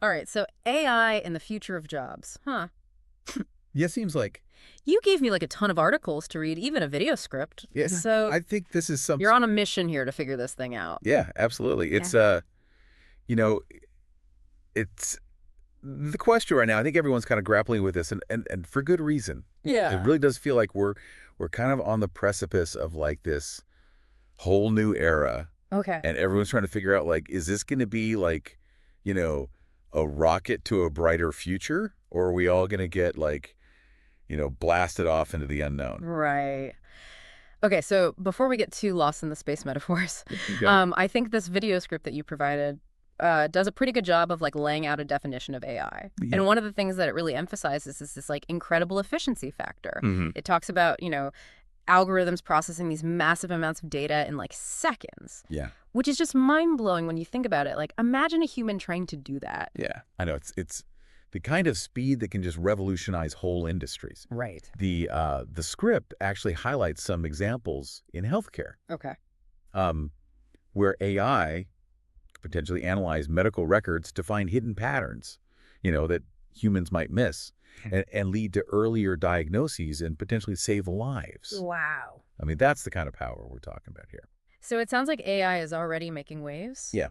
All right, so AI and the future of jobs. Huh. Yeah, seems like. You gave me like a ton of articles to read, even a video script. Yeah, So I think this is some. you're on a mission here to figure this thing out. Yeah, absolutely. Yeah. You know, it's the question right now. I think everyone's kind of grappling with this, and for good reason. It Yeah. really does feel like we're kind of on the precipice of like this whole new era, Okay. and everyone's trying to figure out like, is this going to be like, you know, a rocket to a brighter future, or are we all going to get like, blasted off into the unknown? Right. Okay, so before we get too lost in the space metaphors, Okay. I think this video script that you provided does a pretty good job of like laying out a definition of AI. Yeah. And one of the things that it really emphasizes is this like incredible efficiency factor. Hmm. It talks about, algorithms processing these massive amounts of data in like seconds, Yeah. which is just mind-blowing when you think about it. Like, imagine a human trying to do that. Yeah. I know it's the kind of speed that can just revolutionize whole industries. Right. The script actually highlights some examples in healthcare, Okay. um, where AI could potentially analyze medical records to find hidden patterns, that humans might miss, and lead to earlier diagnoses and potentially save lives. Wow. I mean, that's the kind of power we're talking about here. So it sounds like AI is already making waves. Yeah.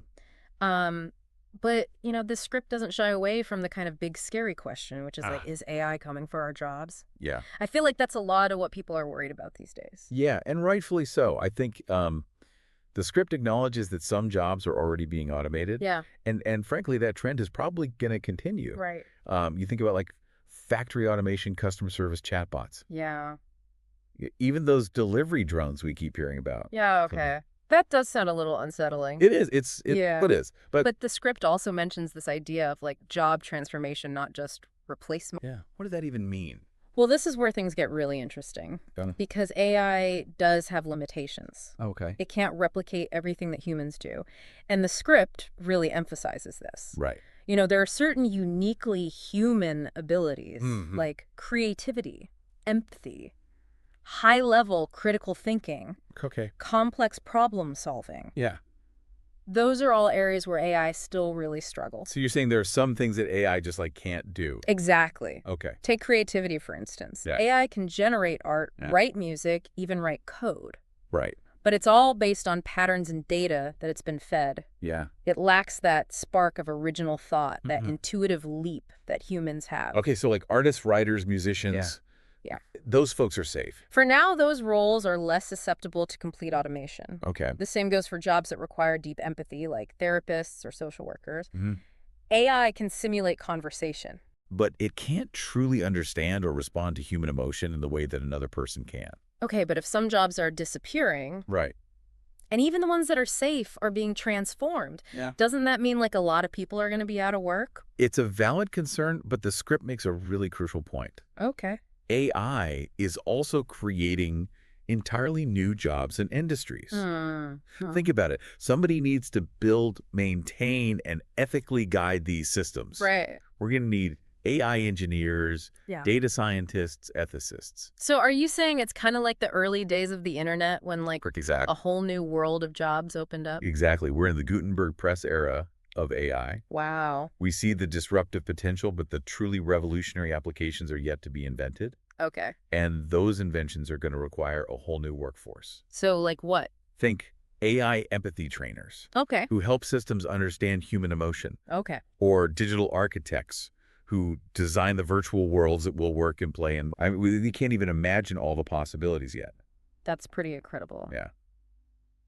Um, but, this script doesn't shy away from the kind of big scary question, which is like, Ah. is AI coming for our jobs? Yeah. I feel like that's a lot of what people are worried about these days. Yeah, and rightfully so. I think the script acknowledges that some jobs are already being automated, Yeah. and frankly, that trend is probably going to continue. Right. You think about like factory automation, customer service chatbots, Yeah. even those delivery drones we keep hearing about. Yeah, So okay. That does sound a little unsettling. it is. Yeah. It is. But But the script also mentions this idea of like job transformation, not just replacement. yeah, what does that even mean? Well, this is where things get really interesting Donna? because AI does have limitations. Okay. It can't replicate everything that humans do. And the script really emphasizes this. Right. There are certain uniquely human abilities Mhm. like creativity, empathy, high-level critical thinking, Okay. complex problem solving. Yeah. Those are all areas where AI still really struggles. So you're saying there are some things that AI just like can't do. Exactly. Okay. Take creativity, for instance. Yeah. AI can generate art, Yeah. write music, even write code. Right. But it's all based on patterns and data that it's been fed. Yeah. It lacks that spark of original thought, that Mhm. intuitive leap that humans have. Okay, so like artists, writers, musicians, Yeah. those folks are safe. For now, those roles are less susceptible to complete automation. Okay. The same goes for jobs that require deep empathy, like therapists or social workers. Mhm. AI can simulate conversation. But it can't truly understand or respond to human emotion in the way that another person can. Okay, but if some jobs are disappearing, Right. and even the ones that are safe are being transformed, Yeah. doesn't that mean like a lot of people are going to be out of work? It's a valid concern, but the script makes a really crucial point. Okay. AI is also creating entirely new jobs and industries. Hmm. Think about it. Somebody needs to build, maintain, and ethically guide these systems. Right. We're going to need AI engineers, Yeah. data scientists, ethicists. So are you saying it's kind of like the early days of the internet when like Correct. Exactly. a whole new world of jobs opened up? Exactly. We're in the Gutenberg press era of AI. Wow. We see the disruptive potential, but the truly revolutionary applications are yet to be invented. Okay. And those inventions are going to require a whole new workforce. So like what? Think AI empathy trainers Okay. who help systems understand human emotion, Okay. or digital architects who design the virtual worlds that will work and play in. I mean, we can't even imagine all the possibilities yet. That's pretty incredible. Yeah.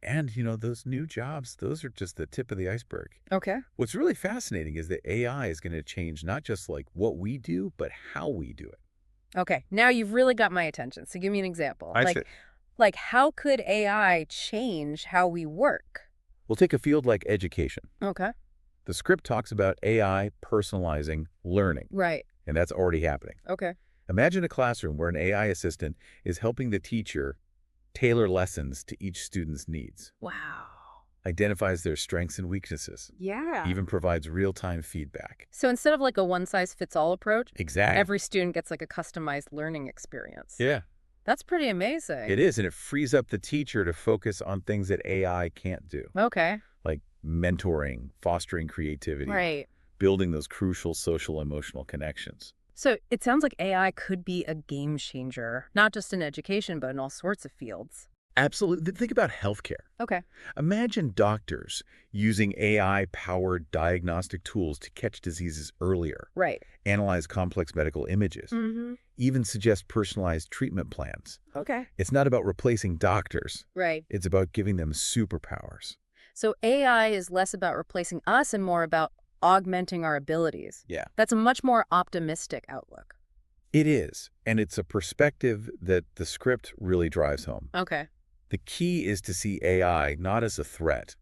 And, those new jobs, those are just the tip of the iceberg. Okay. What's really fascinating is that AI is going to change not just like what we do, but how we do it. Okay. Now you've really got my attention. So give me an example. I Like see. like how could AI change how we work? We'll take a field like education. Okay. The script talks about AI personalizing learning, Right. and that's already happening. Okay. Imagine a classroom where an AI assistant is helping the teacher tailor lessons to each student's needs, Wow. identifies their strengths and weaknesses, Yeah. even provides real-time feedback. So instead of like a one-size-fits-all approach, Exactly. every student gets like a customized learning experience. Yeah, That's pretty amazing. it is, and it frees up the teacher to focus on things that AI can't do, Okay. like mentoring, fostering creativity, Right. building those crucial social emotional connections. So it sounds like AI could be a game changer, not just in education, but in all sorts of fields. Absolutely. Think about healthcare. Okay. Imagine doctors using AI-powered diagnostic tools to catch diseases earlier, Right. analyze complex medical images, Mm-hmm. even suggest personalized treatment plans. Okay. It's not about replacing doctors. Right. It's about giving them superpowers. So AI is less about replacing us and more about augmenting our abilities. Yeah. That's a much more optimistic outlook. It is, and it's a perspective that the script really drives home. Okay. The key is to see AI not as a threat,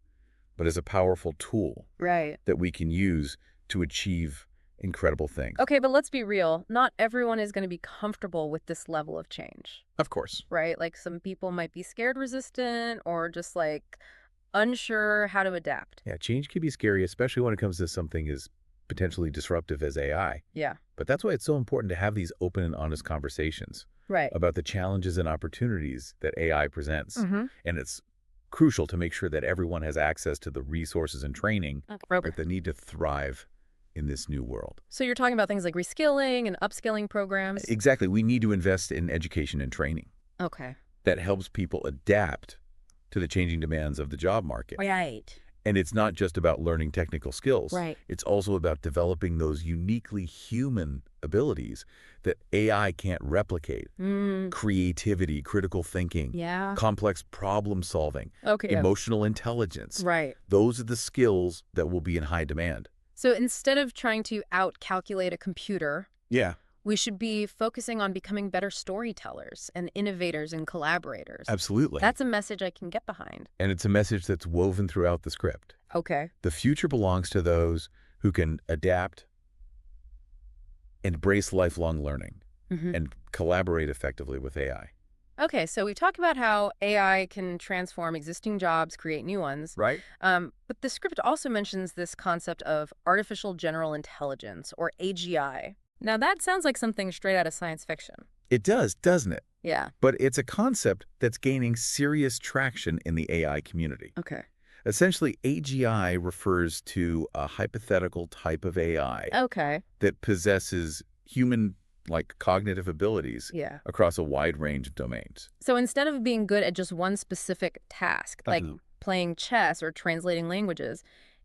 but as a powerful tool Right. that we can use to achieve incredible things. Okay, but let's be real. Not everyone is going to be comfortable with this level of change, Of course. right? Like some people might be scared resistant or just like unsure how to adapt. Yeah, change can be scary, especially when it comes to something as potentially disruptive as AI. Yeah. But that's why it's so important to have these open and honest conversations Right. about the challenges and opportunities that AI presents. Mm-hmm. And it's crucial to make sure that everyone has access to the resources and training that they need to thrive in this new world. So you're talking about things like reskilling and upskilling programs? Exactly. We need to invest in education and training Okay. that helps people adapt to the changing demands of the job market. Right. And it's not just about learning technical skills. Right. It's also about developing those uniquely human abilities that AI can't replicate. Mm. Creativity, critical thinking, Yeah. complex problem solving, Okay. emotional intelligence. Right. Those are the skills that will be in high demand. So instead of trying to out-calculate a computer, Yeah, we should be focusing on becoming better storytellers and innovators and collaborators. absolutely. That's a message I can get behind. And it's a message that's woven throughout the script. Okay. The future belongs to those who can adapt, embrace lifelong learning, Mm-hmm. and collaborate effectively with AI. Okay, so we talked about how AI can transform existing jobs, create new ones. Right? But the script also mentions this concept of artificial general intelligence, or AGI. Now, that sounds like something straight out of science fiction. It does, doesn't it? Yeah. But it's a concept that's gaining serious traction in the AI community. Okay. Essentially, AGI refers to a hypothetical type of AI Okay. that possesses human-like cognitive abilities Yeah. across a wide range of domains. So instead of being good at just one specific task, like Uh-huh. playing chess or translating languages,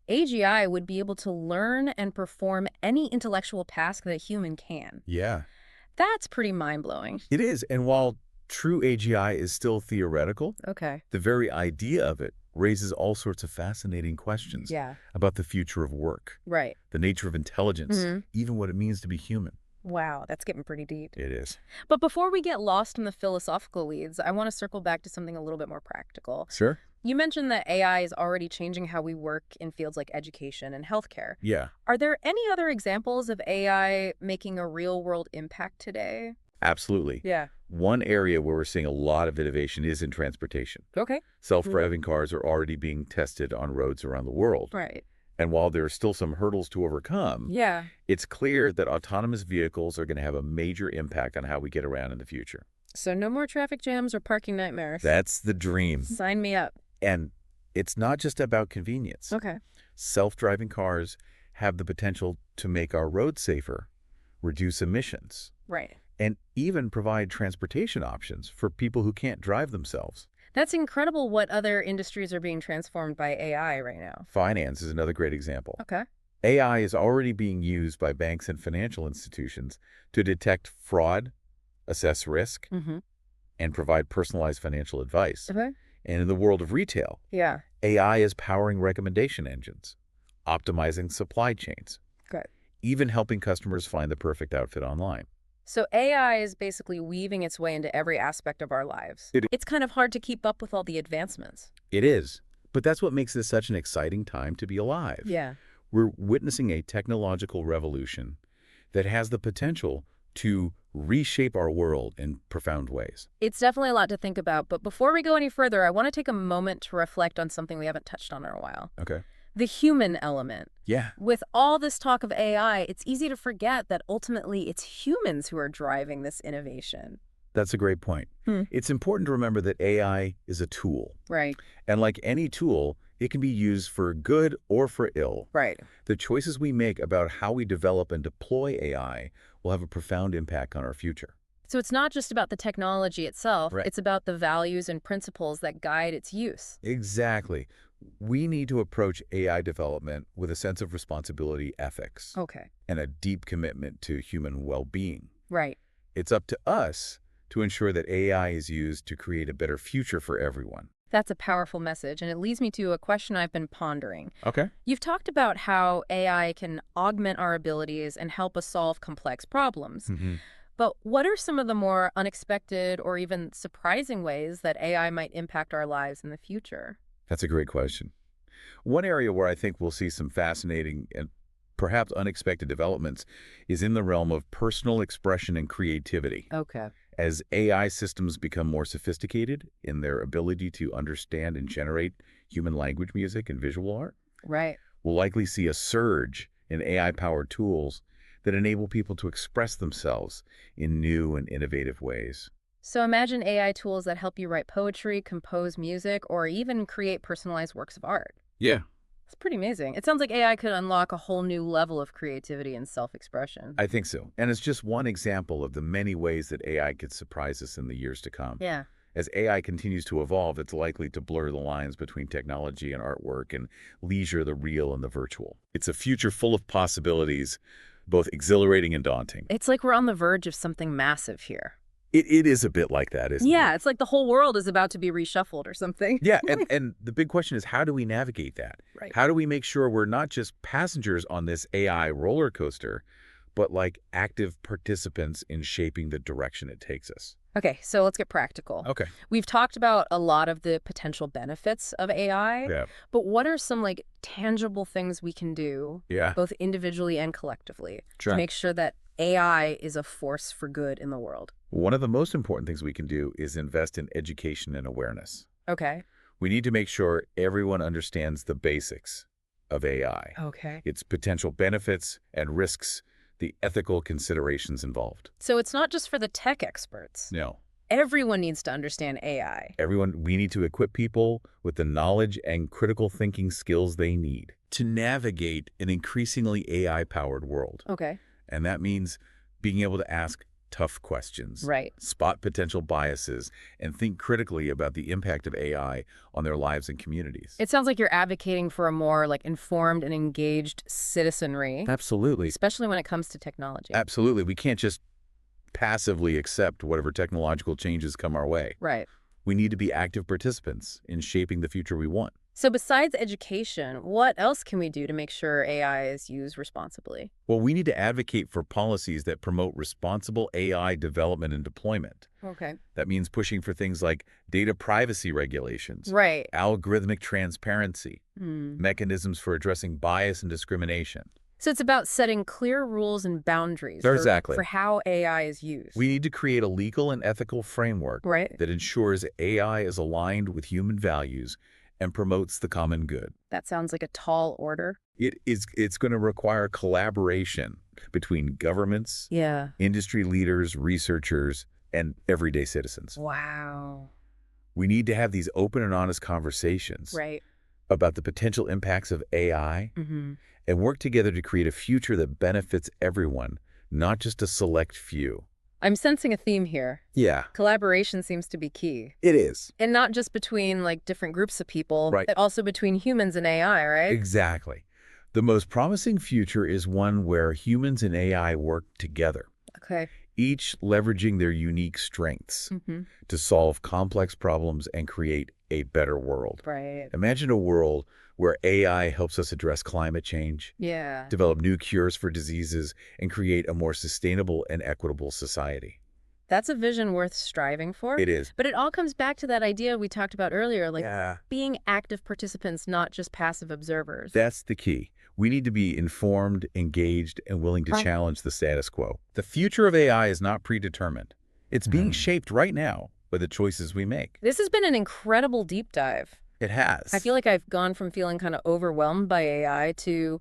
AGI would be able to learn and perform any intellectual task that a human can. Yeah, That's pretty mind-blowing. it is. And while true AGI is still theoretical, Okay. the very idea of it raises all sorts of fascinating questions Yeah. about the future of work, Right. the nature of intelligence, Mhm. even what it means to be human. Wow, that's getting pretty deep. It is. But before we get lost in the philosophical weeds, I want to circle back to something a little bit more practical. Sure. You mentioned that AI is already changing how we work in fields like education and healthcare. Yeah, Are there any other examples of AI making a real-world impact today? absolutely. Yeah. One area where we're seeing a lot of innovation is in transportation. Okay. Self-driving cars are already being tested on roads around the world. Right. And while there are still some hurdles to overcome, Yeah. it's clear that autonomous vehicles are going to have a major impact on how we get around in the future. So no more traffic jams or parking nightmares. That's the dream. Sign me up. And it's not just about convenience. Okay. Self-driving cars have the potential to make our roads safer, reduce emissions, Right. and even provide transportation options for people who can't drive themselves. That's incredible what other industries are being transformed by AI right now. Finance is another great example. Okay. AI is already being used by banks and financial institutions to detect fraud, assess risk, Mm-hmm. and provide personalized financial advice. Okay. And in the world of retail, Yeah. AI is powering recommendation engines, optimizing supply chains, Good. even helping customers find the perfect outfit online. So AI is basically weaving its way into every aspect of our lives. It's kind of hard to keep up with all the advancements. It is, but that's what makes this such an exciting time to be alive. Yeah. We're witnessing a technological revolution that has the potential to reshape our world in profound ways. It's definitely a lot to think about, but before we go any further, I want to take a moment to reflect on something we haven't touched on in a while. Okay. The human element. Yeah. With all this talk of AI, it's easy to forget that ultimately it's humans who are driving this innovation. That's a great point. Hmm. It's important to remember that AI is a tool. Right. And like any tool, It can be used for good or for ill. Right. The choices we make about how we develop and deploy AI will have a profound impact on our future. So it's not just about the technology itself, Right. it's about the values and principles that guide its use. Exactly. We need to approach AI development with a sense of responsibility, ethics, Okay. and a deep commitment to human well-being. Right. It's up to us to ensure that AI is used to create a better future for everyone. That's a powerful message, and it leads me to a question I've been pondering. Okay. You've talked about how AI can augment our abilities and help us solve complex problems. But what are some of the more unexpected or even surprising ways that AI might impact our lives in the future? That's a great question. One area where I think we'll see some fascinating and perhaps unexpected developments is in the realm of personal expression and creativity. Okay. As AI systems become more sophisticated in their ability to understand and generate human language music and visual art, Right. we'll likely see a surge in AI-powered tools that enable people to express themselves in new and innovative ways. So imagine AI tools that help you write poetry, compose music, or even create personalized works of art. Yeah. It's pretty amazing. It sounds like AI could unlock a whole new level of creativity and self-expression. I think so. And it's just one example of the many ways that AI could surprise us in the years to come. Yeah. As AI continues to evolve, it's likely to blur the lines between technology and artwork and leisure the real and the virtual. It's a future full of possibilities, both exhilarating and daunting. It's like we're on the verge of something massive here. It is a bit like that, isn't it? Yeah, it's like the whole world is about to be reshuffled or something. Yeah, and the big question is, how do we navigate that? Right. How do we make sure we're not just passengers on this AI roller coaster, but like active participants in shaping the direction it takes us? Okay, so let's get practical. Okay. We've talked about a lot of the potential benefits of AI, Yeah. but what are some like tangible things we can do, Yeah. both individually and collectively, Sure. to make sure that AI is a force for good in the world? One of the most important things we can do is invest in education and awareness. Okay. We need to make sure everyone understands the basics of AI, Okay. its potential benefits and risks, the ethical considerations involved. So it's not just for the tech experts. No. Everyone needs to understand AI. We need to equip people with the knowledge and critical thinking skills they need to navigate an increasingly AI-powered world. Okay. And that means being able to ask tough questions, Right. spot potential biases, and think critically about the impact of AI on their lives and communities. It sounds like you're advocating for a more like informed and engaged citizenry, Absolutely. especially when it comes to technology. Absolutely. We can't just passively accept whatever technological changes come our way. Right. We need to be active participants in shaping the future we want. So besides education, what else can we do to make sure AI is used responsibly? Well, we need to advocate for policies that promote responsible AI development and deployment. Okay. That means pushing for things like data privacy regulations, Right. algorithmic transparency, Hmm. mechanisms for addressing bias and discrimination. So it's about setting clear rules and boundaries Exactly. for how AI is used. We need to create a legal and ethical framework Right. that ensures AI is aligned with human values and promotes the common good. That sounds like a tall order. It's going to require collaboration between governments, Yeah. industry leaders, researchers, and everyday citizens. Wow. We need to have these open and honest conversations Right. about the potential impacts of AI Mm-hmm. and work together to create a future that benefits everyone, not just a select few. I'm sensing a theme here. Yeah, Collaboration seems to be key. it is. And not just between like different groups of people, Right. but also between humans and AI, right? Exactly. The most promising future is one where humans and AI work together, Okay. each leveraging their unique strengths Mm-hmm. to solve complex problems and create a better world. Right. Imagine a world where AI helps us address climate change, Yeah. develop new cures for diseases, and create a more sustainable and equitable society. That's a vision worth striving for. It is. But it all comes back to that idea we talked about earlier, like Yeah. being active participants, not just passive observers. That's the key. We need to be informed, engaged, and willing to Right. challenge the status quo. The future of AI is not predetermined. It's being shaped right now by the choices we make. This has been an incredible deep dive. It has. I feel like I've gone from feeling kind of overwhelmed by AI to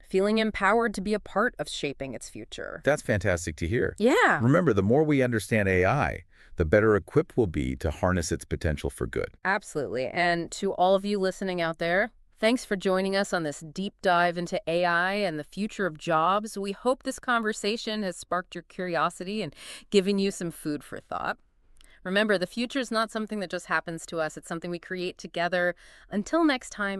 feeling empowered to be a part of shaping its future. That's fantastic to hear. Yeah. Remember, the more we understand AI, the better equipped we'll be to harness its potential for good. Absolutely. And to all of you listening out there, thanks for joining us on this deep dive into AI and the future of jobs. We hope this conversation has sparked your curiosity and given you some food for thought. Remember, the future is not something that just happens to us. It's something we create together. Until next time.